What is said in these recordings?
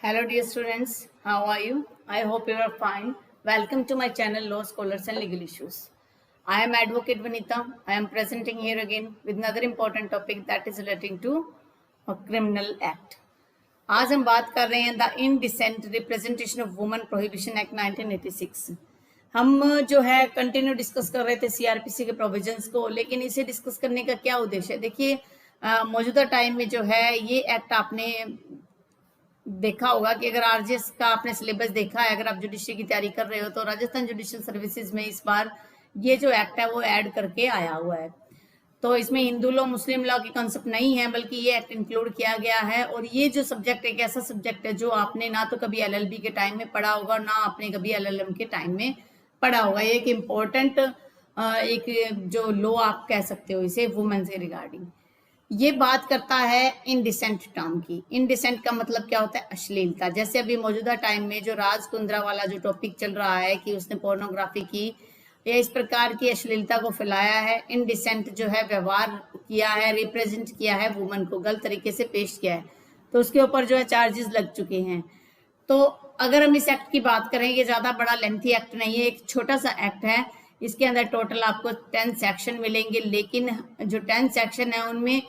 Hello dear students, how are you? I hope you are fine. Welcome to my channel Law Scholars and Legal Issues. I am Advocate Vanita. I am presenting here again with another important topic that is relating to a criminal act. आज हम बात कर रहे हैं the indecent representation of women prohibition act 1986। हम जो है continue discuss कर रहे थे सीआरपीसी के प्रोविजंस को, लेकिन इसे डिस्कस करने का क्या उद्देश्य है? देखिए, मौजूदा टाइम में जो है ये एक्ट आपने देखा होगा कि अगर आरजीएस का आपने सिलेबस देखा है, अगर आप जुडिशरी की तैयारी कर रहे हो तो राजस्थान जुडिशियल सर्विसेज में इस बार ये जो एक्ट है वो ऐड करके आया हुआ है। तो इसमें हिंदू लॉ मुस्लिम लॉ के कॉन्सेप्ट नहीं है, बल्कि ये एक्ट इंक्लूड किया गया है। और ये जो सब्जेक्ट एक ऐसा सब्जेक्ट है जो आपने ना तो कभी एलएलबी के टाइम में पढ़ा होगा, ना आपने कभी एलएलएम के टाइम में पढ़ा होगा। ये एक इम्पोर्टेंट एक जो लॉ आप कह सकते हो इसे वुमेन से रिगार्डिंग। ये बात करता है इनडिसेंट टर्म की। इनडिसेंट का मतलब क्या होता है? अश्लीलता। जैसे अभी मौजूदा टाइम में जो राज कुंद्रा वाला जो टॉपिक चल रहा है कि उसने पोर्नोग्राफी की या इस प्रकार की अश्लीलता को फैलाया है, इनडिसेंट जो है व्यवहार किया है, रिप्रेजेंट किया है वुमन को, गलत तरीके से पेश किया है, तो उसके ऊपर जो है चार्जेस लग चुके हैं। तो अगर हम इस एक्ट की बात करें, ये ज्यादा बड़ा लेंथी एक्ट नहीं है, एक छोटा सा एक्ट है। इसके अंदर टोटल आपको 10 सेक्शन मिलेंगे, लेकिन जो 10 सेक्शन है उनमें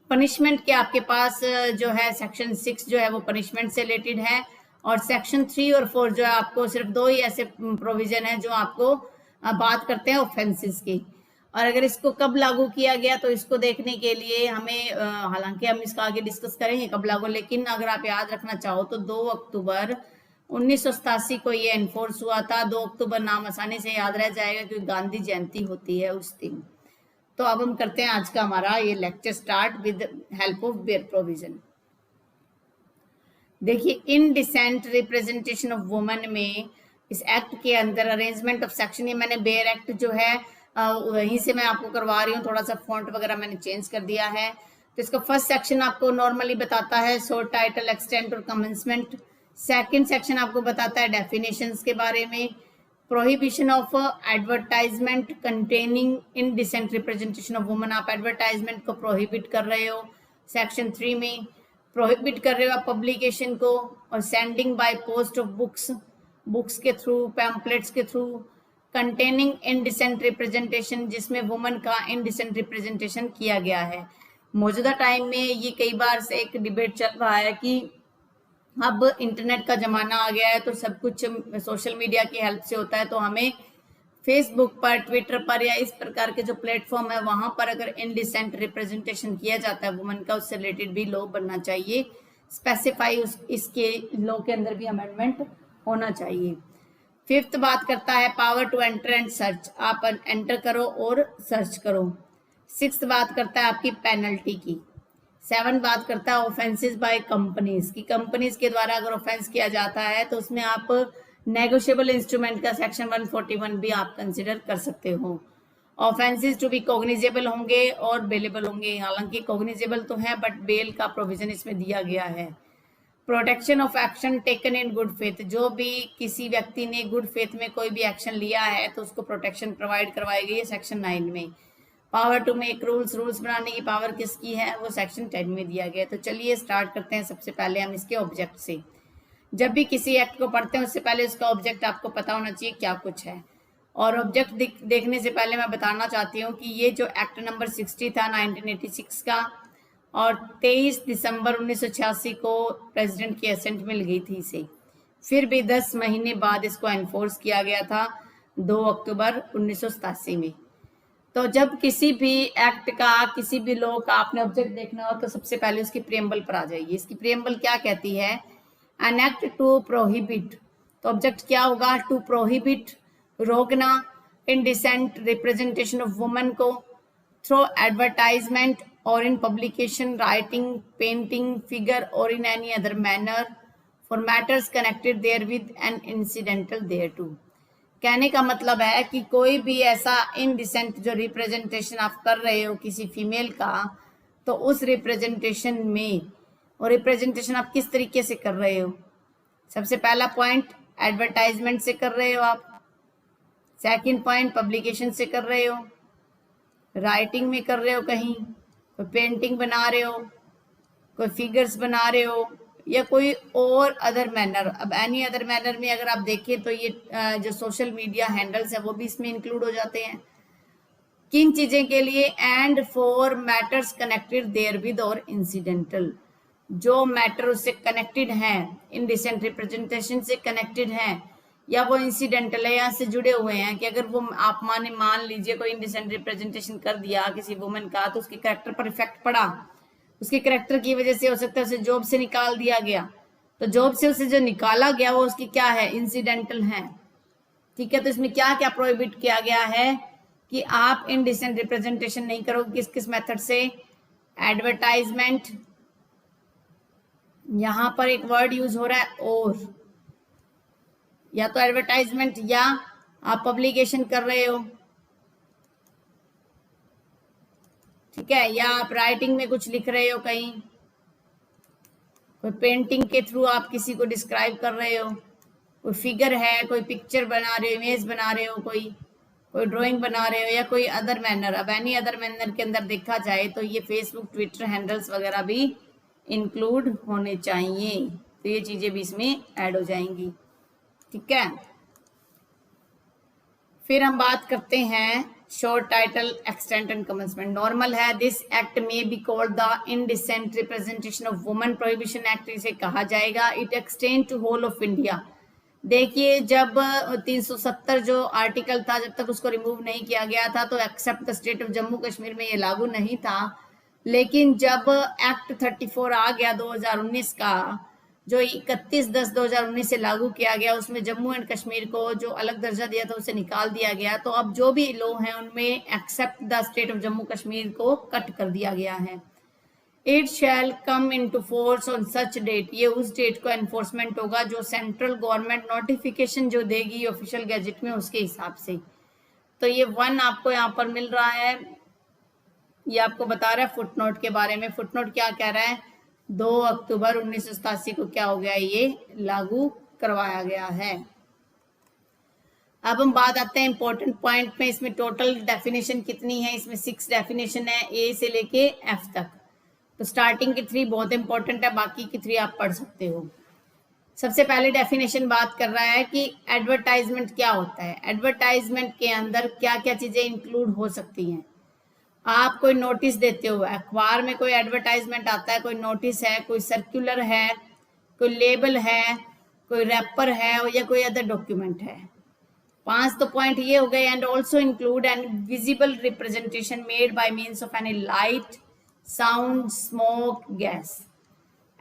पनिशमेंट के आपके पास जो है सेक्शन 6 जो है वो पनिशमेंट से रिलेटेड है, और सेक्शन 3 और 4 जो है आपको सिर्फ दो ही ऐसे प्रोविजन है जो आपको बात करते हैं ऑफेंसेस की। और अगर इसको कब लागू किया गया तो इसको देखने के लिए हमें हालांकि हम इसका आगे डिस्कस करेंगे कब लागू, लेकिन अगर आप याद रखना चाहो तो 2 अक्टूबर 1987 को ये एनफोर्स हुआ था। 2 अक्टूबर नाम आसानी से याद रह जाएगा क्योंकि गांधी जयंती होती है उस दिन। तो अब हम करते हैं आज का हमारा ये lecture start with help of bare provision. देखिए, इनडिसेंट रिप्रेजेंटेशन ऑफ वुमेन में इस एक्ट के अंदर अरेंजमेंट ऑफ सेक्शन, ये मैंने बेयर एक्ट जो है वहीं से मैं आपको करवा रही हूँ, थोड़ा सा फॉन्ट वगैरह मैंने चेंज कर दिया है। तो इसका फर्स्ट सेक्शन आपको नॉर्मली बताता है सोर्ट, टाइटल, एक्सटेंट और कमेंसमेंट। सेकंड सेक्शन आपको बताता है डेफिनेशंस के बारे में। Prohibition of advertisement containing indecent representation of women, आप एडवर्टाइजमेंट को प्रोहिबिट कर रहे हो सेक्शन 3 में। प्रोहिबिट कर रहे हो आप पब्लिकेशन को और sending by post of books के थ्रू, पैम्पलेट्स के थ्रू कंटेनिंग इनडिसेंट रिप्रेजेंटेशन, जिसमें वुमेन का इनडिसेंट रिप्रेजेंटेशन किया गया है। मौजूदा टाइम में ये कई बार से एक डिबेट चल रहा है कि अब इंटरनेट का जमाना आ गया है तो सब कुछ सोशल मीडिया की हेल्प से होता है, तो हमें फेसबुक पर, ट्विटर पर या इस प्रकार के जो प्लेटफॉर्म है वहां पर अगर इनडिसेंट रिप्रेजेंटेशन किया जाता है वुमेन का, उससे रिलेटेड भी लॉ बनना चाहिए, स्पेसिफाई इसके लॉ के अंदर भी अमेंडमेंट होना चाहिए। फिफ्थ बात करता है power to enter and search, आप एंटर करो और सर्च करो। सिक्स्थ बात करता है आपकी पेनल्टी की। 7 बात करता है ऑफेंसेस बाय कंपनीज की, कंपनीज के द्वारा अगर ऑफेंस किया जाता है तो उसमें आप नेगोशिएबल इंस्ट्रूमेंट का सेक्शन 141 भी आप कंसिडर कर सकते हो। ऑफेंसेस टू बी कॉग्निजेबल होंगे और बेलेबल होंगे, हालांकि कॉग्निजेबल तो है बट बेल का प्रोविजन इसमें दिया गया है। Protection of action taken in good faith, जो भी किसी व्यक्ति ने गुड फेथ में कोई भी एक्शन लिया है तो उसको प्रोटेक्शन प्रोवाइड करवाई गई है सेक्शन 9 में। पावर टू मेक रूल्स बनाने की पावर किसकी है? वो सेक्शन 10 में दिया गया। तो चलिए स्टार्ट करते हैं। सबसे पहले हम इसके ऑब्जेक्ट से, जब भी किसी एक्ट को पढ़ते हैं उससे पहले उसका ऑब्जेक्ट आपको पता होना चाहिए क्या कुछ है। और ऑब्जेक्ट देखने से पहले मैं बताना चाहती हूँ कि ये जो एक्ट नंबर 60 था 1986 का, और 23 दिसंबर 1986 को प्रेसिडेंट की एसेंट मिल गई थी इसे, फिर भी 10 महीने बाद इसको एनफोर्स किया गया था 2 अक्टूबर 1987 में। तो जब किसी भी एक्ट का, किसी भी लॉ का आपने ऑब्जेक्ट देखना हो तो सबसे पहले उसकी प्रियम्बल पर आ जाइए। इसकी प्रियम्बल क्या कहती है? एन एक्ट टू प्रोहिबिट, तो ऑब्जेक्ट क्या होगा? टू प्रोहिबिट, रोकना, इनडिसेंट रिप्रेजेंटेशन ऑफ वुमेन को थ्रू एडवर्टाइजमेंट और in publication, writing, painting, figure और in any other manner for matters connected therewith and incidental thereto. कहने का मतलब है कि कोई भी ऐसा इनडिसेंट जो रिप्रेजेंटेशन आप कर रहे हो किसी फीमेल का, तो उस रिप्रेजेंटेशन में, और रिप्रेजेंटेशन आप किस तरीके से कर रहे हो? सबसे पहला पॉइंट एडवर्टाइजमेंट से कर रहे हो आप, सेकंड पॉइंट पब्लिकेशन से कर रहे हो, राइटिंग में कर रहे हो, कहीं कोई पेंटिंग बना रहे हो, कोई फिगर्स बना रहे हो, या कोई और अदर मैनर। अब एनी अदर मैनर में अगर आप देखें तो ये जो सोशल मीडिया हैंडल्स है वो भी इसमें इंक्लूड हो जाते हैं। किन चीजें के लिए? And for matters connected therewith और इंसिडेंटल, जो मैटर उससे कनेक्टेड है, इनडिसेंट रिप्रेजेंटेशन से कनेक्टेड है, या वो इंसिडेंटल है, यहाँ से जुड़े हुए हैं कि अगर वो आप मान लीजिए कोई इंडिसेंट रिप्रेजेंटेशन कर दिया किसी वुमेन का तो उसके कैरेक्टर पर इफेक्ट पड़ा, उसके कैरेक्टर की वजह से हो सकता है उसे जॉब से निकाल दिया गया, तो जॉब से उसे जो निकाला गया वो उसकी क्या है? इंसिडेंटल है। ठीक है, तो इसमें क्या क्या प्रोहिबिट किया गया है कि आप इनडिसेंट रिप्रेजेंटेशन नहीं करोगे। किस किस मेथड से? एडवर्टाइजमेंट, यहां पर एक वर्ड यूज हो रहा है और, या तो एडवर्टाइजमेंट या आप पब्लिकेशन कर रहे हो, ठीक है, या आप राइटिंग में कुछ लिख रहे हो, कहीं कोई पेंटिंग के थ्रू आप किसी को डिस्क्राइब कर रहे हो, कोई फिगर है, कोई पिक्चर बना रहे हो, इमेज बना रहे हो, कोई ड्राइंग बना रहे हो, या कोई अदर मैनर। अब एनी अदर मैनर के अंदर देखा जाए तो ये फेसबुक, ट्विटर हैंडल्स वगैरह भी इंक्लूड होने चाहिए, तो ये चीजें भी इसमें ऐड हो जाएंगी। ठीक है, फिर हम बात करते हैं short title, extent and commencement. Normal है, दिस एक्ट में be called the indecent representation of women prohibition act इसे कहा जाएगा। It extend to whole of India. देखिए, जब 370 जो आर्टिकल था, जब तक उसको रिमूव नहीं किया गया था तो except the state of Jammu Kashmir में ये लागू नहीं था। लेकिन जब एक्ट 34 आ गया 2019 का, जो 31/10/2019 से लागू किया गया, उसमें जम्मू एंड कश्मीर को जो अलग दर्जा दिया था उसे निकाल दिया गया। तो अब जो भी लॉ हैं उनमें except the state of Jammu Kashmir को कट कर दिया गया है। It shall come into force on such date, ये उस डेट को एनफोर्समेंट होगा जो सेंट्रल गवर्नमेंट नोटिफिकेशन जो देगी ऑफिशियल गैजेट में उसके हिसाब से। तो ये 1 आपको यहाँ पर मिल रहा है, ये आपको बता रहा है फुटनोट के बारे में। फुटनोट क्या कह रहा है? 2 अक्टूबर 1987 को क्या हो गया? ये लागू करवाया गया है। अब हम बात आते हैं इंपॉर्टेंट पॉइंट में। इसमें टोटल डेफिनेशन कितनी है? इसमें 6 डेफिनेशन है, ए से लेके एफ तक। तो स्टार्टिंग की 3 बहुत इंपॉर्टेंट है, बाकी की 3 आप पढ़ सकते हो। सबसे पहले डेफिनेशन बात कर रहा है कि एडवर्टाइजमेंट क्या होता है। एडवर्टाइजमेंट के अंदर क्या क्या चीजें इंक्लूड हो सकती हैं। आप कोई नोटिस देते हो, अखबार में कोई एडवर्टाइजमेंट आता है, कोई नोटिस है, कोई सर्कुलर है, कोई लेबल है, कोई रैपर है, या कोई अदर डॉक्यूमेंट है। 5 तो पॉइंट ये हो गए। And also include an visible representation made by means of any light, sound, smoke, gas.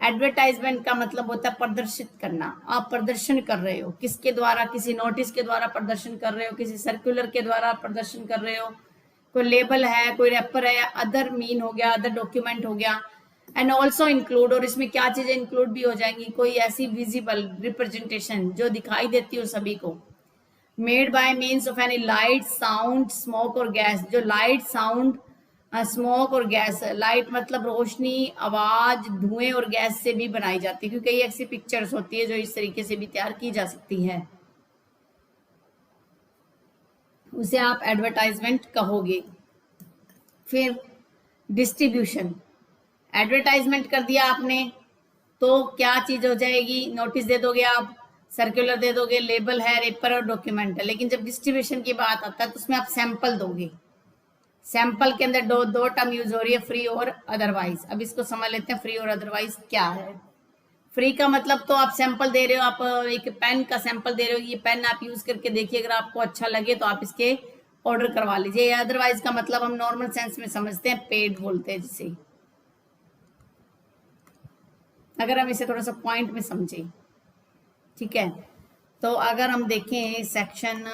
Advertisement का मतलब होता है प्रदर्शित करना। आप प्रदर्शन कर रहे हो, किसके द्वारा? किसी नोटिस के द्वारा प्रदर्शन कर रहे हो, किसी सर्कुलर के द्वारा प्रदर्शन कर रहे हो, कोई लेबल है, कोई रैपर है, अदर मीन हो गया, अदर डॉक्यूमेंट हो गया। एंड ऑल्सो इंक्लूड, और इसमें क्या चीजें इंक्लूड भी हो जाएंगी? कोई ऐसी विजिबल रिप्रेजेंटेशन जो दिखाई देती हो सभी को, made by means of any light, sound, smoke और गैस। जो लाइट, साउंड, स्मोक और गैस, लाइट मतलब रोशनी, आवाज, धुएं और गैस से भी बनाई जाती है, क्योंकि कई ऐसी पिक्चर्स होती है जो इस तरीके से भी तैयार की जा सकती है, उसे आप एडवर्टाइजमेंट कहोगे। फिर डिस्ट्रीब्यूशन, एडवर्टाइजमेंट कर दिया आपने तो क्या चीज हो जाएगी? नोटिस दे दोगे आप, सर्कुलर दे दोगे, लेबल है, रेपर और डॉक्यूमेंट है। लेकिन जब डिस्ट्रीब्यूशन की बात आता है तो उसमें आप सैंपल दोगे। सैंपल के अंदर दो टर्म यूज हो रही है, फ्री और अदरवाइज। अब इसको समझ लेते हैं, फ्री और अदरवाइज क्या है। फ्री का मतलब तो आप सैंपल दे रहे हो, आप एक पेन का सैंपल दे रहे हो, ये पेन आप यूज करके देखिए, अगर आपको अच्छा लगे तो आप इसके ऑर्डर करवा लीजिए। या अदरवाइज का मतलब हम नॉर्मल सेंस में समझते हैं, पेड बोलते हैं जिसे, अगर हम इसे थोड़ा सा पॉइंट में समझे। ठीक है, तो अगर हम देखें सेक्शन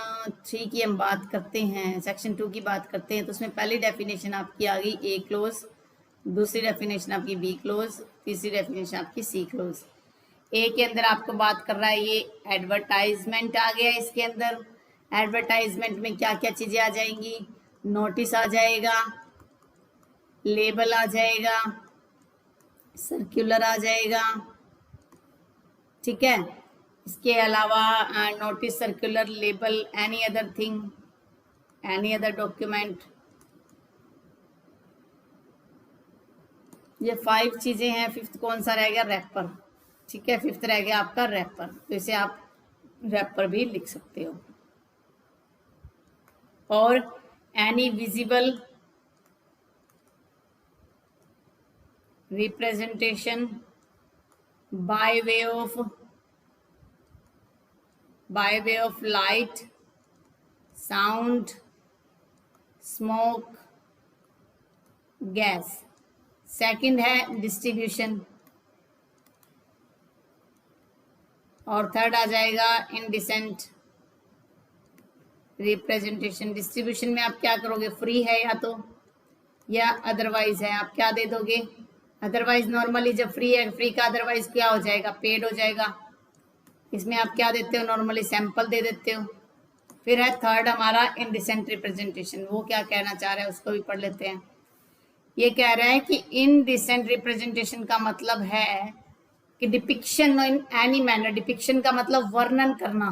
3 की हम बात करते हैं, सेक्शन 2 की बात करते हैं, तो उसमें पहली डेफिनेशन आपकी आ गई ए क्लोज, दूसरी डेफिनेशन आपकी बी क्लोज, तीसरी डेफिनेशन आपकी सी क्लोज। ए के अंदर आपको बात कर रहा है, ये एडवर्टाइजमेंट आ गया। इसके अंदर एडवर्टाइजमेंट में क्या क्या चीजें आ जाएंगी? नोटिस आ जाएगा, लेबल आ जाएगा, सर्कुलर आ जाएगा। ठीक है, इसके अलावा notice, circular, label, any other thing, any other document, ये 5 चीजें हैं। 5th कौन सा रह गया? रैपर। ठीक है, फिफ्थ रह गया आपका रैपर, तो इसे आप रैपर भी लिख सकते हो। और any visible representation by way of light, sound, smoke, gas। Second है डिस्ट्रीब्यूशन, और थर्ड आ जाएगा इंडिसेंट रिप्रेजेंटेशन। डिस्ट्रीब्यूशन में आप क्या करोगे, फ्री है या अदरवाइज है, आप क्या दे दोगे। अदरवाइज नॉर्मली जब फ्री है, फ्री का अदरवाइज क्या हो जाएगा, पेड हो जाएगा। इसमें आप क्या देते हो, नॉर्मली सैंपल दे देते हो। फिर है थर्ड हमारा इनडिसेंट रिप्रेजेंटेशन, वो क्या कहना चाह रहा है उसको भी पढ़ लेते हैं। ये कह रहा है कि इनडिसेंट रिप्रेजेंटेशन का मतलब है कि depiction in any manner, depiction का मतलब वर्णन करना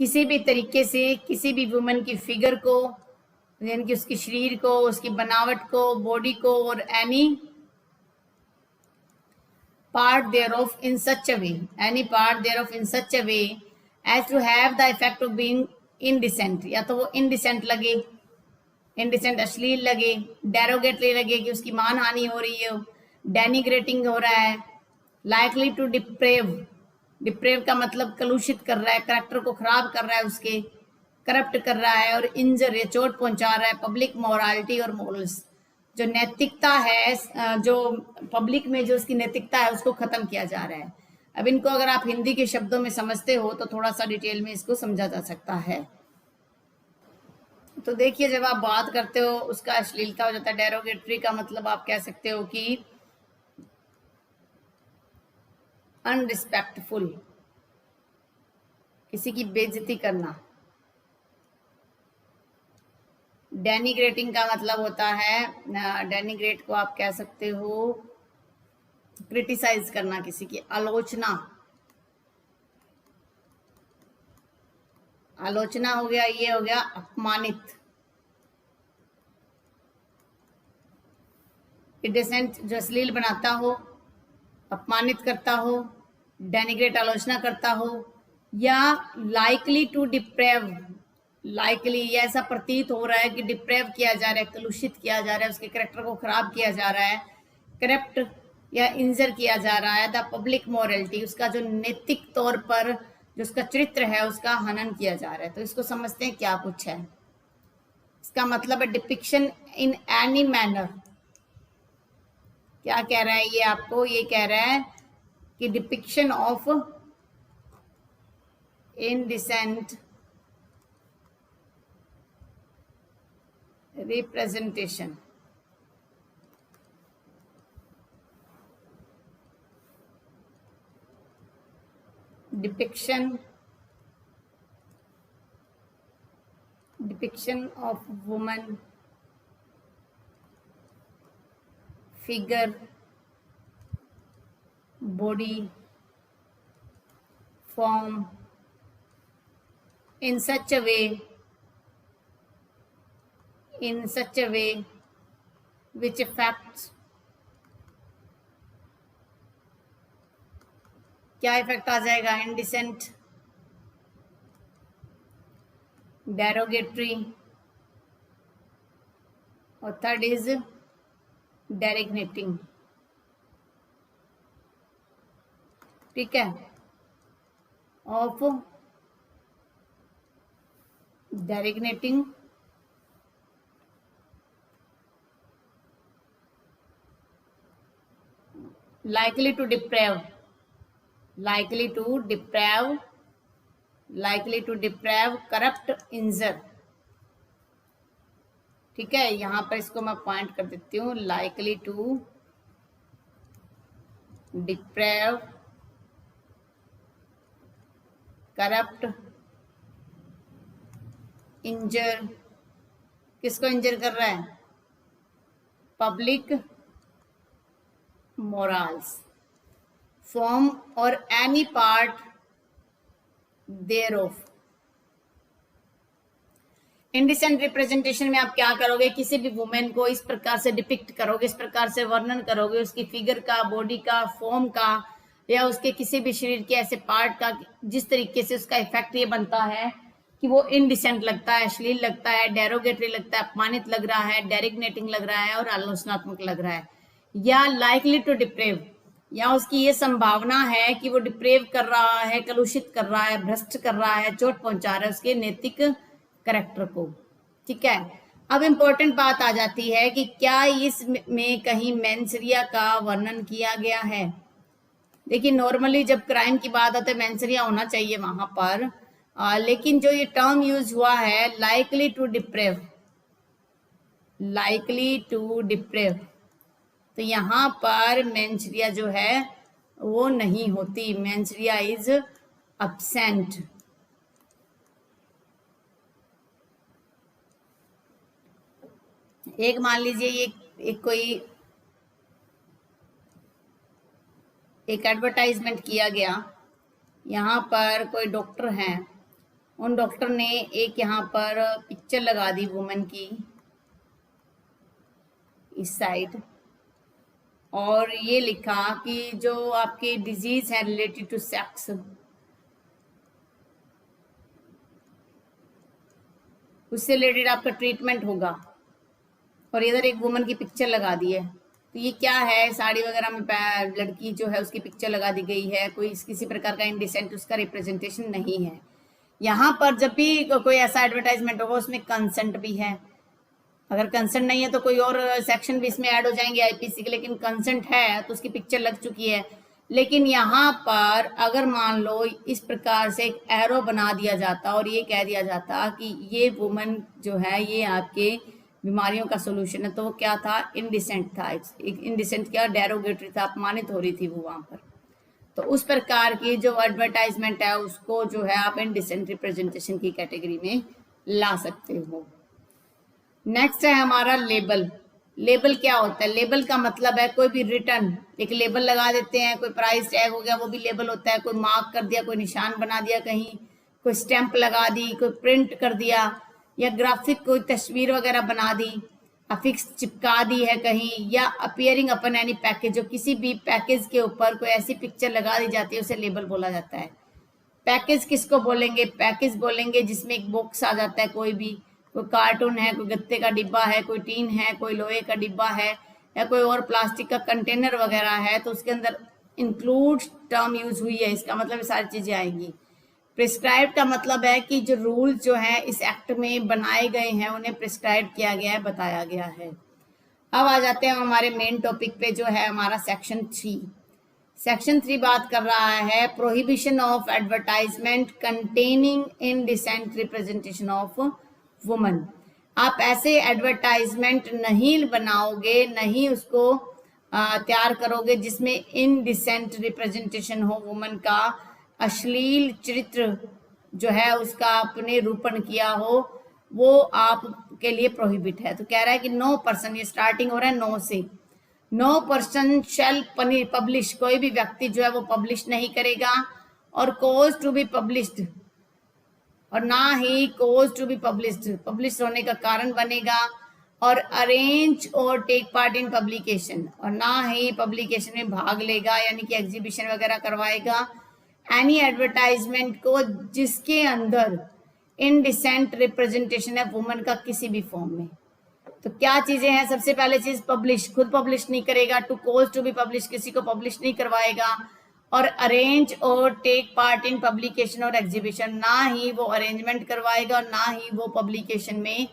किसी भी तरीके से किसी भी वुमन की फिगर को, यानी कि उसके शरीर को, उसकी बनावट को, बॉडी को, और any part thereof in such a way, any part thereof in such a way as to have the effect of being indecent। या तो वो indecent लगे, indecent अश्लील लगे, derogatory लगे कि उसकी मान हानि हो रही है, denigrating हो रहा है, likely to deprave, deprave का मतलब कलुषित कर रहा है, करेक्टर को खराब कर रहा है, उसके करप्ट कर रहा है, और इंजर या चोट पहुंचा रहा है पब्लिक मोरालिटी और मोरल्स, जो नैतिकता है, जो पब्लिक में जो उसकी नैतिकता है उसको खत्म किया जा रहा है। अब इनको अगर आप हिंदी के शब्दों में समझते हो तो थोड़ा सा डिटेल में इसको समझा जा सकता है। तो देखिए, जब आप बात करते हो उसका अश्लीलता हो जाता है। डेरोगेटरी का मतलब आप कह सकते हो कि अनरिस्पेक्टफुल, किसी की बेइज्जती करना। डेनिग्रेटिंग का मतलब होता है, डेनिग्रेट को आप कह सकते हो क्रिटिसाइज करना, किसी की आलोचना। आलोचना हो गया, ये हो गया अपमानित। इंडिसेंट जो अश्लील बनाता हो, अपमानित करता हो, डेनिग्रेट आलोचना करता हो, या लाइकली टू डिप्रेव, लाइकली ये ऐसा प्रतीत हो रहा है कि डिप्रेव किया जा रहा है, कलुषित किया जा रहा है, उसके कैरेक्टर को खराब किया जा रहा है, करप्ट या इंजर किया जा रहा है। द पब्लिक मोरलिटी, उसका जो नैतिक तौर पर जो उसका चरित्र है उसका हनन किया जा रहा है। तो इसको समझते हैं क्या कुछ है। इसका मतलब है डिपिक्शन इन एनी मैनर। क्या कह रहा है ये आपको, ये कह रहा है कि depiction of indecent representation, depiction of woman figure, body, form in such a way which affects, क्या इफेक्ट आ जाएगा, इंडिसेंट, डेरोगेटरी, और थर्ड इज डेरिग्नेटिंग। ठीक है, of डेरिग्नेटिंग, likely to deprive, corrupt, injure। ठीक है, यहां पर इसको मैं पॉइंट कर देती हूँ, likely to deprive, corrupt, injure। किसको इंजर कर रहा है, public morals, form or any part thereof। Indecent representation में आप क्या करोगे, किसी भी वुमेन को इस प्रकार से डिपिक्ट करोगे, इस प्रकार से वर्णन करोगे, उसकी फिगर का, बॉडी का, फॉर्म का, या उसके किसी भी शरीर के ऐसे पार्ट का जिस तरीके से उसका इफेक्ट ये बनता है कि वो इनडिसेंट लगता है, अश्लील लगता है, डेरोगेटरी लगता है, अपमानित लग रहा है, डेरिग्नेटिंग लग रहा है और आलोचनात्मक लग रहा है, या लाइकली टू डिप्रेव, या उसकी ये संभावना है कि वो डिप्रेव कर रहा है, कलुषित कर रहा है, भ्रष्ट कर रहा है, चोट पहुंचा रहा है उसके नैतिक कैरेक्टर को। ठीक है, अब इम्पोर्टेंट बात आ जाती है कि क्या इसमें कहीं मेंसरिया का वर्णन किया गया है। देखिए नॉर्मली जब क्राइम की बात आती है मेंसरिया होना चाहिए वहां पर, लेकिन जो ये टर्म यूज हुआ है likely to deprave, likely to deprave, तो यहाँ पर मेंसरिया जो है वो नहीं होती, मेंसरिया इज अब्सेंट। एक मान लीजिए ये कोई एक एडवर्टाइजमेंट किया गया, यहाँ पर कोई डॉक्टर हैं, उन डॉक्टर ने एक यहाँ पर पिक्चर लगा दी वुमेन की इस साइड, और ये लिखा कि जो आपकी डिजीज है रिलेटेड टू सेक्स, उससे रिलेटेड आपका ट्रीटमेंट होगा, और इधर एक वुमन की पिक्चर लगा दी है। तो ये क्या है, साड़ी वगैरह में लड़की जो है उसकी पिक्चर लगा दी गई है, कोई किसी प्रकार का इंडिसेंट उसका रिप्रेजेंटेशन नहीं है। यहाँ पर जब भी कोई ऐसा एडवर्टाइजमेंट होगा उसमें कंसेंट भी है, अगर कंसेंट नहीं है तो कोई और सेक्शन भी इसमें ऐड हो जाएंगे आईपीसी के, लेकिन कंसेंट है तो उसकी पिक्चर लग चुकी है। लेकिन यहाँ पर अगर मान लो इस प्रकार से एक एरो बना दिया जाता और ये कह दिया जाता कि ये वुमन जो है ये आपके बीमारियों का सोल्यूशन है, तो वो क्या था, इनडिसेंट था, इनडिसेंट क्या, डेरोगेटरी था, अपमानित हो रही थी वो वहां पर। तो उस प्रकार की जो एडवर्टाइजमेंट है उसको जो है आप इनडिसेंट रिप्रेजेंटेशन की कैटेगरी में ला सकते हो। नेक्स्ट है हमारा लेबल। लेबल क्या होता है, लेबल का मतलब है कोई भी रिटर्न, एक लेबल लगा देते हैं, कोई प्राइस टैग हो गया वो भी लेबल होता है, कोई मार्क कर दिया, कोई निशान बना दिया कहीं, कोई स्टैंप लगा दी, कोई प्रिंट कर दिया, या ग्राफिक कोई तस्वीर वगैरह बना दी, अफिक्स चिपका दी है कहीं, या अपियरिंग अपन एनी पैकेज, जो किसी भी पैकेज के ऊपर कोई ऐसी पिक्चर लगा दी जाती है उसे लेबल बोला जाता है। पैकेज किसको बोलेंगे, पैकेज बोलेंगे जिसमें एक बॉक्स आ जाता है, कोई भी, कोई कार्टून है, कोई गत्ते का डिब्बा है, कोई टीन है, कोई लोहे का डिब्बा है, या कोई और प्लास्टिक का कंटेनर वगैरह है, तो उसके अंदर इंक्लूड टर्म यूज हुई है, इसका मतलब ये सारी चीजें आएंगी। प्रिस्क्राइब का मतलब है कि जो रूल जो है इस एक्ट में बनाए गए हैं उन्हें प्रिस्क्राइब किया गया है, बताया गया है। अब आ जाते हैं हमारे मेन टॉपिक पे जो है हमारा सेक्शन 3। सेक्शन 3 बात कर रहा है prohibition of advertisement containing indecent representation of woman. आप ऐसे एडवर्टाइजमेंट नहीं बनाओगे, नहीं उसको तैयार करोगे जिसमें इनडिसेंट रिप्रेजेंटेशन हो वुमन का, अश्लील चरित्र जो है उसका आपने रूपण किया हो, वो आपके लिए प्रोहिबिट है। तो कह रहा है कि नो पर्सन, ये स्टार्टिंग हो रहा है नो से, नो पर्सन शैल पब्लिश, कोई भी व्यक्ति जो है वो पब्लिश नहीं करेगा, और कोज टू बी पब्लिश्ड, और ना ही कोज टू बी पब्लिश्ड पब्लिश होने का कारण बनेगा, और अरेंज और टेक पार्ट इन पब्लिकेशन, और ना ही पब्लिकेशन में भाग लेगा यानी कि एग्जीबिशन वगैरह करवाएगा, एनी एडवर्टाइजमेंट को जिसके अंदर इनडिसेंट रिप्रेजेंटेशन है वुमन का किसी भी फॉर्म में। तो क्या चीजें हैं, सबसे पहले चीज पब्लिश, खुद पब्लिश नहीं करेगा, to cause to be publish, किसी को पब्लिश नहीं करवाएगा, और अरेंज और टेक पार्ट इन पब्लिकेशन और एग्जीबिशन, ना ही वो अरेंजमेंट करवाएगा और ना ही वो पब्लिकेशन में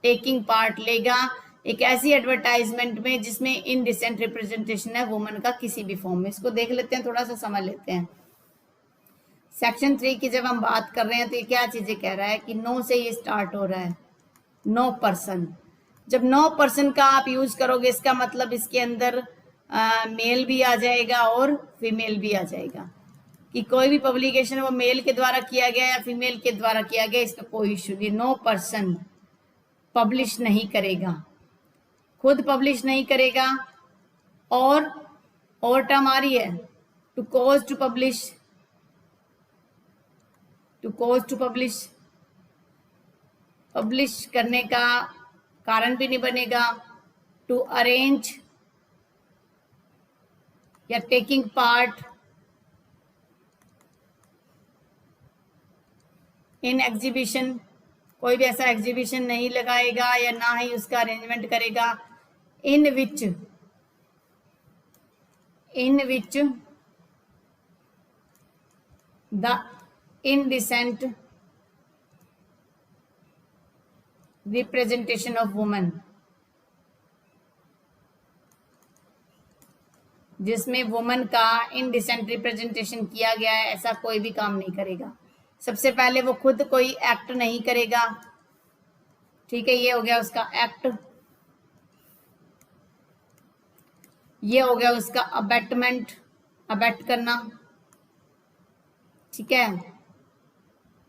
टेकिंग पार्ट लेगा एक ऐसी एडवर्टाइजमेंट में जिसमें इनडिसेंट रिप्रेजेंटेशन है वुमन का किसी भी फॉर्म में। इसको देख लेते हैं, थोड़ा सा समझ लेते हैं। सेक्शन 3 की जब हम बात कर रहे हैं तो ये क्या चीजें कह रहा है कि नो से ये स्टार्ट हो रहा है, नो पर्सन। जब नो पर्सन का आप यूज करोगे इसका मतलब इसके अंदर मेल भी आ जाएगा और फीमेल भी आ जाएगा, कि कोई भी पब्लिकेशन वो मेल के द्वारा किया गया या फीमेल के द्वारा किया गया, इसका कोई इशू नहीं। नो पर्सन पब्लिश नहीं करेगा, खुद पब्लिश नहीं करेगा, और टर्म आ रही है to cause to publish, to cause to publish, publish करने का कारण भी नहीं बनेगा, टू अरेंज या टेकिंग पार्ट इन एग्जीबिशन, कोई भी ऐसा एग्जीबिशन नहीं लगाएगा या ना ही उसका अरेंजमेंट करेगा in which the indecent representation of women, जिसमें वुमेन का इनडिसेंट रिप्रेजेंटेशन किया गया है, ऐसा कोई भी काम नहीं करेगा। सबसे पहले वो खुद कोई एक्ट नहीं करेगा, ठीक है, ये हो गया उसका एक्ट। ये हो गया उसका अबेटमेंट, अबेट करना, ठीक है।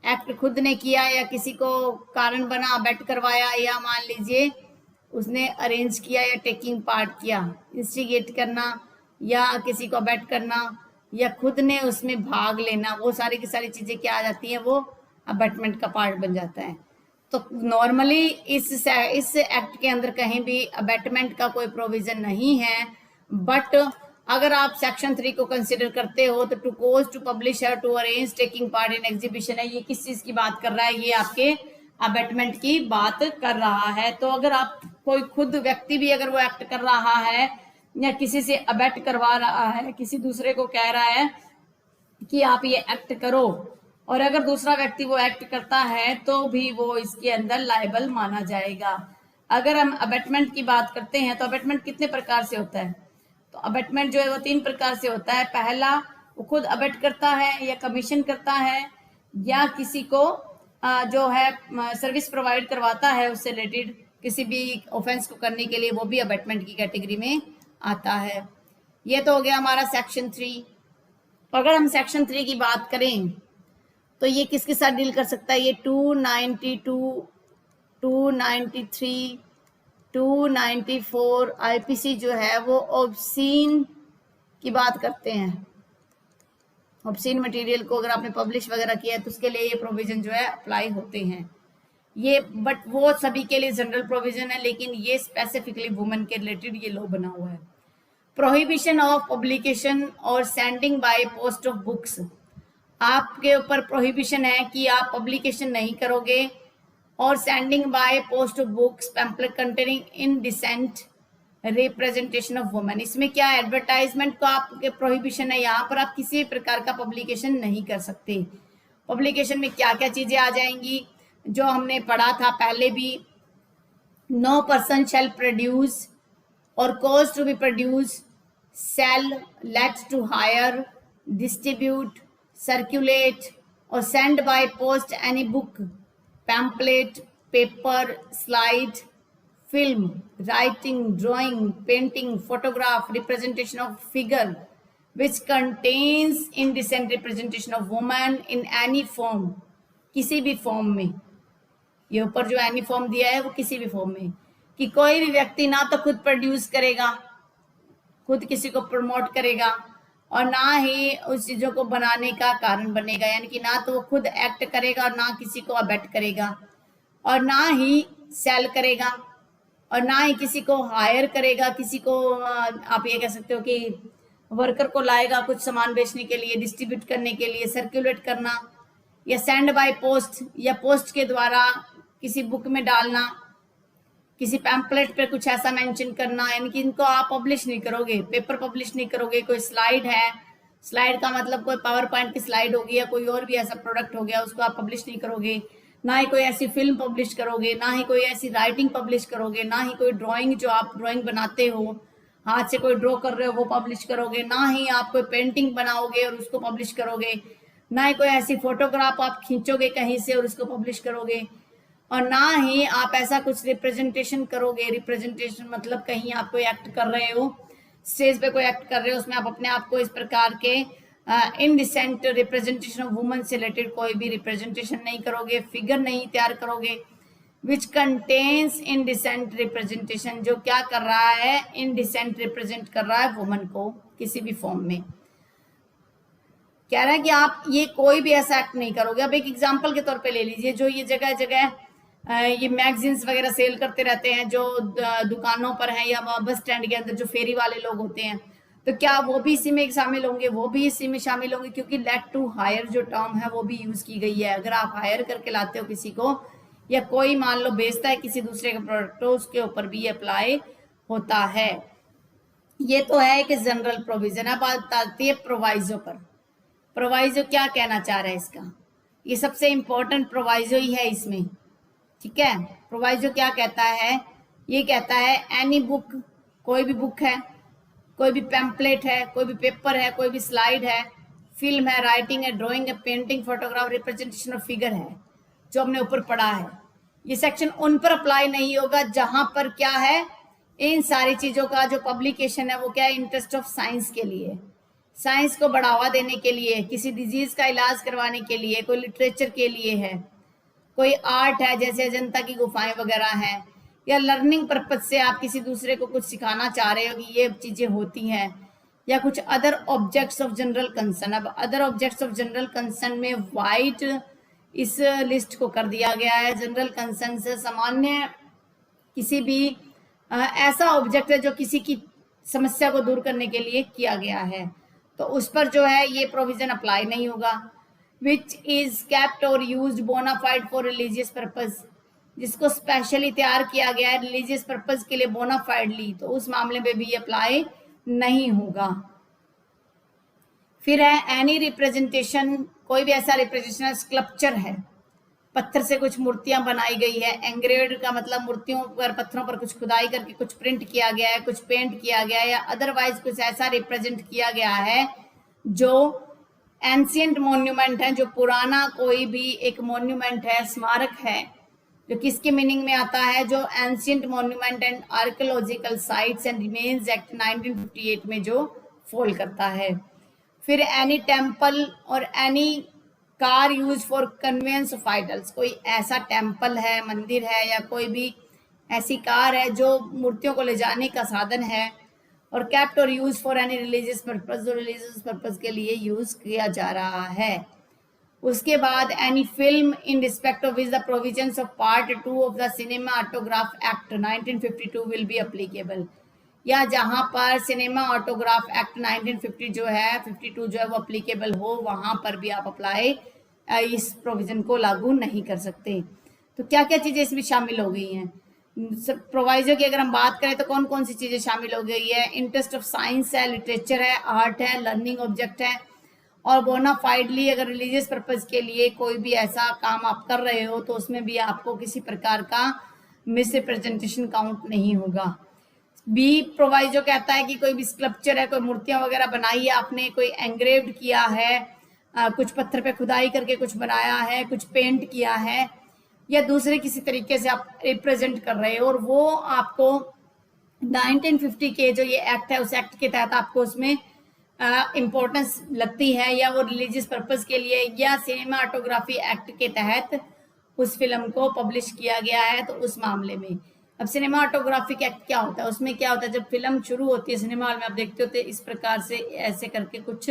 एक्ट खुद ने किया या किसी को कारण बना अबेट करवाया, या मान लीजिए उसने अरेंज किया या टेकिंग पार्ट किया, इंस्टिगेट करना या किसी को अबेट करना या खुद ने उसमें भाग लेना, वो सारी की सारी चीजें क्या आ जाती हैं, वो अबेटमेंट का पार्ट बन जाता है। तो नॉर्मली इस एक्ट के अंदर कहीं भी अबेटमेंट का कोई प्रोविजन नहीं है, बट अगर आप सेक्शन 3 को कंसिडर करते हो तो to cause to publisher to arrange taking part in exhibition है, ये किस चीज की बात कर रहा है, ये आपके अबेटमेंट की बात कर रहा है। तो अगर आप कोई खुद व्यक्ति भी अगर वो एक्ट कर रहा है या किसी से अबेट करवा रहा है, किसी दूसरे को कह रहा है कि आप ये एक्ट करो, और अगर दूसरा व्यक्ति वो एक्ट करता है तो भी वो इसके अंदर लायबल माना जाएगा। अगर हम अबेटमेंट की बात करते हैं तो अबेटमेंट कितने प्रकार से होता है, तो अबेटमेंट जो है वो 3 प्रकार से होता है। पहला, वो खुद अबेट करता है या कमीशन करता है या किसी को जो है सर्विस प्रोवाइड करवाता है उससे रिलेटेड किसी भी ऑफेंस को करने के लिए, वो भी अबेटमेंट की कैटेगरी में आता है। ये तो हो गया हमारा सेक्शन 3। अगर हम सेक्शन 3 की बात करें तो ये किसके साथ डील कर सकता है, ये 292, 293, 294 आईपीसी जो है वो ऑब्सीन की बात करते हैं। ऑब्सीन मटेरियल को अगर आपने पब्लिश वगैरह किया है तो उसके लिए ये प्रोविजन जो है अप्लाई होते हैं ये, बट वो सभी के लिए जनरल प्रोविजन है, लेकिन ये स्पेसिफिकली वुमेन के रिलेटेड ये लॉ बना हुआ है। प्रोहिबिशन ऑफ पब्लिकेशन और sending by post of books, आपके ऊपर प्रोहिबिशन है कि आप पब्लिकेशन नहीं करोगे, और sending by post of books pamphlet containing indecent representation of women. इसमें क्या है, एडवर्टाइजमेंट को आपके प्रोहिबिशन है, यहाँ पर आप किसी प्रकार का पब्लिकेशन नहीं कर सकते। पब्लिकेशन में क्या क्या चीजें आ जाएंगी जो हमने पढ़ा था पहले भी, नो पर्सन शैल प्रोड्यूस और cause to be produce, sell, let to hire, distribute, circulate और send by post any book, pamphlet, paper, slide, film, writing, drawing, painting, photograph, representation of figure which contains indecent representation of woman in any form, किसी भी form में। ये ऊपर जो any form दिया है वो किसी भी फॉर्म में, कि कोई भी व्यक्ति ना तो खुद प्रोड्यूस करेगा, खुद किसी को प्रमोट करेगा, और ना ही उस चीजों को बनाने का कारण बनेगा, यानी कि ना तो वो खुद एक्ट करेगा और ना किसी को अबेट करेगा, और ना ही सेल करेगा, और ना ही किसी को हायर करेगा, किसी को आप ये कह सकते हो कि वर्कर को लाएगा कुछ सामान बेचने के लिए, डिस्ट्रीब्यूट करने के लिए, सर्कुलेट करना, या सेंड बाय पोस्ट या पोस्ट के द्वारा किसी बुक में डालना, किसी पैम्पलेट पे कुछ ऐसा मेंशन करना, यानी कि इनको आप पब्लिश नहीं करोगे, पेपर पब्लिश नहीं करोगे। कोई स्लाइड है, स्लाइड का मतलब कोई पावर पॉइंट की स्लाइड होगी या कोई और भी ऐसा प्रोडक्ट हो गया, उसको आप पब्लिश नहीं करोगे। ना ही कोई ऐसी फिल्म पब्लिश करोगे, ना ही कोई ऐसी राइटिंग पब्लिश करोगे, ना ही कोई ड्राइंग, जो आप ड्राइंग बनाते हो, हाथ से कोई ड्रॉ कर रहे हो वो पब्लिश करोगे, ना ही आप कोई पेंटिंग बनाओगे और उसको पब्लिश करोगे, ना ही कोई ऐसी फोटोग्राफ आप खींचोगे कहीं से और उसको पब्लिश करोगे, और ना ही आप ऐसा कुछ रिप्रेजेंटेशन करोगे। रिप्रेजेंटेशन मतलब कहीं आप कोई एक्ट कर रहे हो, स्टेज पे कोई एक्ट कर रहे हो, उसमें आप अपने आप को इस प्रकार के इनडिसेंट रिप्रेजेंटेशन ऑफ वुमेन से रिलेटेड कोई भी रिप्रेजेंटेशन नहीं करोगे, फिगर नहीं तैयार करोगे। विच कंटेन्स इनडिसेंट रिप्रेजेंटेशन, जो क्या कर रहा है, इनडिसेंट रिप्रेजेंट कर रहा है वुमेन को किसी भी फॉर्म में। कह रहा है कि आप ये कोई भी ऐसा एक्ट नहीं करोगे। अब एक एग्जांपल के तौर पे ले लीजिए, जो ये जगह जगह ये मैगजीन्स वगैरह सेल करते रहते हैं, जो दुकानों पर हैं या बस स्टैंड के अंदर जो फेरी वाले लोग होते हैं, तो क्या वो भी इसी में शामिल होंगे, वो भी इसी में शामिल होंगे, क्योंकि लेट टू हायर जो टर्म है वो भी यूज की गई है। अगर आप हायर करके लाते हो किसी को, या कोई मान लो बेचता है किसी दूसरे का प्रोडक्ट, तो उसके ऊपर भी अप्लाई होता है। ये तो है कि जनरल प्रोविजन। अब बात आती है प्रोवाइजो पर। प्रोवाइजो क्या कहना चाह रहा है इसका, ये सबसे इंपॉर्टेंट प्रोवाइजो ही है इसमें, ठीक है। प्रोवाइजो क्या कहता है, ये कहता है एनी बुक, कोई भी बुक है, कोई भी पैम्पलेट है, कोई भी पेपर है, कोई भी स्लाइड है, फिल्म है, राइटिंग है, ड्राइंग है, painting, photograph, representation of figure है, जो हमने ऊपर पढ़ा है, ये सेक्शन उन पर अप्लाई नहीं होगा जहां पर क्या है, इन सारी चीजों का जो पब्लिकेशन है वो क्या है, इंटरेस्ट ऑफ साइंस के लिए, साइंस को बढ़ावा देने के लिए, किसी डिजीज का इलाज करवाने के लिए, कोई लिटरेचर के लिए है, कोई आर्ट है जैसे अजंता की गुफाएं वगैरह हैं, या लर्निंग पर्पज से आप किसी दूसरे को कुछ सिखाना चाह रहे हो कि ये चीजें होती हैं, या कुछ other objects of general concern. अब other objects of general concern में वाइट इस लिस्ट को कर दिया गया है। जनरल कंसर्न से सामान्य किसी भी ऐसा ऑब्जेक्ट है जो किसी की समस्या को दूर करने के लिए किया गया है, तो उस पर जो है ये प्रोविजन अप्लाई नहीं होगा। विच इज केप्ट और use bona fide for religious purpose, जिसको स्पेशली तैयार किया गया है रिलीजियस पर्पज के लिए बोनाफाइडली, तो उस मामले में भी अप्लाई नहीं होगा। फिर है एनी रिप्रेजेंटेशन, कोई भी ऐसा रिप्रेजेंटेशन, स्कल्पचर है, पत्थर से कुछ मूर्तियां बनाई गई है, एंग्रेव्ड का मतलब मूर्तियों पर, पत्थरों पर कुछ खुदाई करके कुछ प्रिंट किया गया है, कुछ पेंट किया गया है, या अदरवाइज कुछ ऐसा रिप्रेजेंट किया गया है जो एंशियंट मॉन्यूमेंट है, जो पुराना कोई भी एक मॉन्यूमेंट है, स्मारक है, जो किसके मीनिंग में आता है, जो ancient monument and archaeological sites and remains act 1958 में जो फॉल करता है। फिर एनी टेम्पल और any car use for conveyance of idols, कोई ऐसा टेम्पल है, मंदिर है, या कोई भी ऐसी कार है जो मूर्तियों को ले जाने का साधन है, और कैप्ट और use for any religious purpose, जो रिलीजियस पर्पज के लिए यूज किया जा रहा है। उसके बाद any film in respect of which the provisions of part 2 of the cinematograph act 1952 will be applicable, या जहां पर सिनेमा ऑटोग्राफ एक्ट 1950 जो है 52 जो है वो अप्लीकेबल हो, वहां पर भी आप अप्लाई इस प्रोविजन को लागू नहीं कर सकते। तो क्या क्या चीजें इसमें शामिल हो गई हैं प्रोवाइजो की, अगर हम बात करें तो कौन कौन सी चीजें शामिल हो गई है, इंटरेस्ट ऑफ साइंस है, लिटरेचर है, आर्ट है, लर्निंग ऑब्जेक्ट है, और बोनाफाइडली अगर रिलीजियस पर्पज के लिए कोई भी ऐसा काम आप कर रहे हो तो उसमें भी आपको किसी प्रकार का मिस रिप्रेजेंटेशन काउंट नहीं होगा। बी प्रोवाइजो कहता है कि कोई भी स्कल्पचर है, कोई मूर्तियां वगैरह बनाई है आपने, कोई एंग्रेव्ड किया है, कुछ पत्थर पे खुदाई करके कुछ बनाया है, कुछ पेंट किया है, या दूसरे किसी तरीके से आप रिप्रेजेंट कर रहे हो, और वो आपको 1950 के जो ये एक्ट है उस एक्ट के तहत आपको उसमें इम्पोर्टेंस लगती है, या वो रिलीजियस पर्पज के लिए, या सिनेमाटोग्राफी एक्ट के तहत उस फिल्म को पब्लिश किया गया है, तो उस मामले में। अब सिनेमाटोग्राफिक एक्ट क्या होता है, उसमें क्या होता है, जब फिल्म शुरू होती है सिनेमा हॉल में आप देखते होते इस प्रकार से ऐसे करके कुछ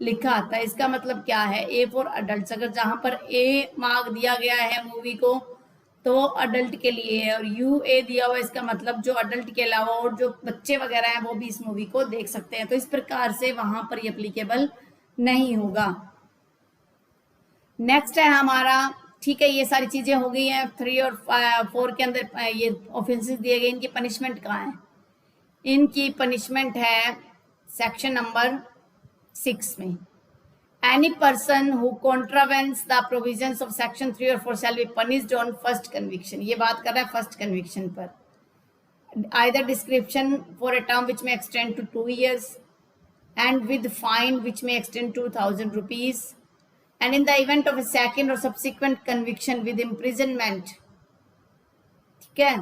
लिखा आता है, इसका मतलब क्या है, ए फॉर अडल्ट, अगर जहां पर ए मार्क दिया गया है मूवी को तो अडल्ट के लिए है, और यू ए दिया हुआ इसका मतलब जो अडल्ट के अलावा और जो बच्चे वगैरह हैं वो भी इस मूवी को देख सकते हैं, तो इस प्रकार से वहां पर ये एप्लीकेबल नहीं होगा। नेक्स्ट है हमारा, ठीक है, ये सारी चीजें हो गई हैं 3 और 4 के अंदर ये ऑफेंसेस दिए गए, इनकी पनिशमेंट कहाँ है, इनकी पनिशमेंट है सेक्शन नंबर 6 में, any person who contravenes the provisions of section 3 or 4 shall be punished on first conviction, ये बात कर रहा है फर्स्ट कन्विक्शन पर, either description for a term which may extend to 2 years and with fine which may extend to 1000 rupees, and in the event of a second or subsequent conviction with imprisonment, ठीक है,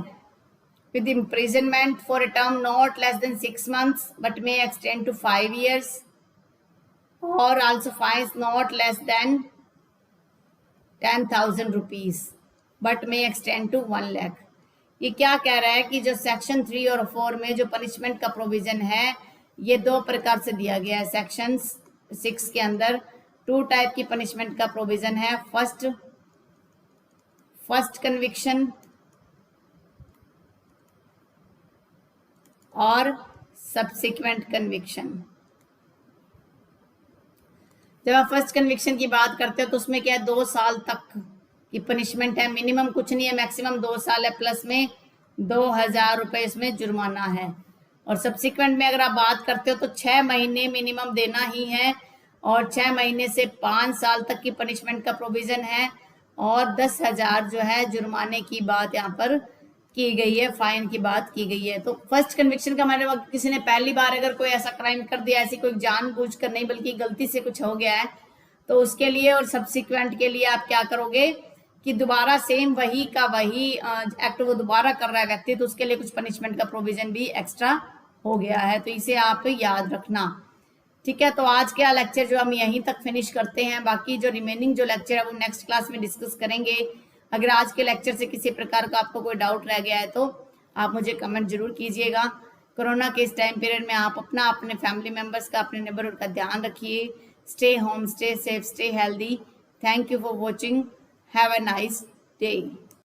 with imprisonment for a term not less than 6 months but may extend to 5 years, or also fines not less than 10,000 rupees but may extend to 1 lakh। ये क्या कह रहा है कि जो section 3 और 4 में जो पनिशमेंट का प्रोविजन है ये 2 प्रकार से दिया गया है। सेक्शन 6 के अंदर 2 टाइप की पनिशमेंट का प्रोविजन है, फर्स्ट कन्विक्शन और सब्सिक्वेंट कन्विक्शन। जब आप फर्स्ट कन्विक्शन की बात करते हो तो उसमें क्या है, 2 साल तक की पनिशमेंट है, मिनिमम कुछ नहीं है, मैक्सिमम 2 साल है, प्लस में 2000 रुपए इसमें जुर्माना है। और सब्सिक्वेंट में अगर आप बात करते हो तो 6 महीने मिनिमम देना ही है, और 6 महीने से 5 साल तक की पनिशमेंट का प्रोविजन है, और 10,000 जो है जुर्माने की बात यहाँ पर की गई है, फाइन की बात की गई है। तो फर्स्ट कन्विक्शन का मैंने किसी ने पहली बार अगर कोई ऐसा क्राइम कर दिया, ऐसी कोई जानबूझ कर नहीं बल्कि गलती से कुछ हो गया है, तो उसके लिए और सब्सिक्वेंट के लिए आप क्या करोगे कि दोबारा सेम वही का वही एक्ट वो दोबारा कर रहा है व्यक्ति, तो उसके लिए कुछ पनिशमेंट का प्रोविजन भी एक्स्ट्रा हो गया है, तो इसे आप याद रखना। ठीक है, तो आज का लेक्चर जो हम यहीं तक फिनिश करते हैं, बाकी जो रिमेनिंग जो लेक्चर है वो नेक्स्ट क्लास में डिस्कस करेंगे। अगर आज के लेक्चर से किसी प्रकार का आपको कोई डाउट रह गया है तो आप मुझे कमेंट जरूर कीजिएगा। कोरोना के इस टाइम पीरियड में आप अपना, अपने फैमिली मेंबर्स का, अपने नेबरहुड का ध्यान रखिए। Stay home, stay safe, stay healthy. Thank you for watching. Have a nice day.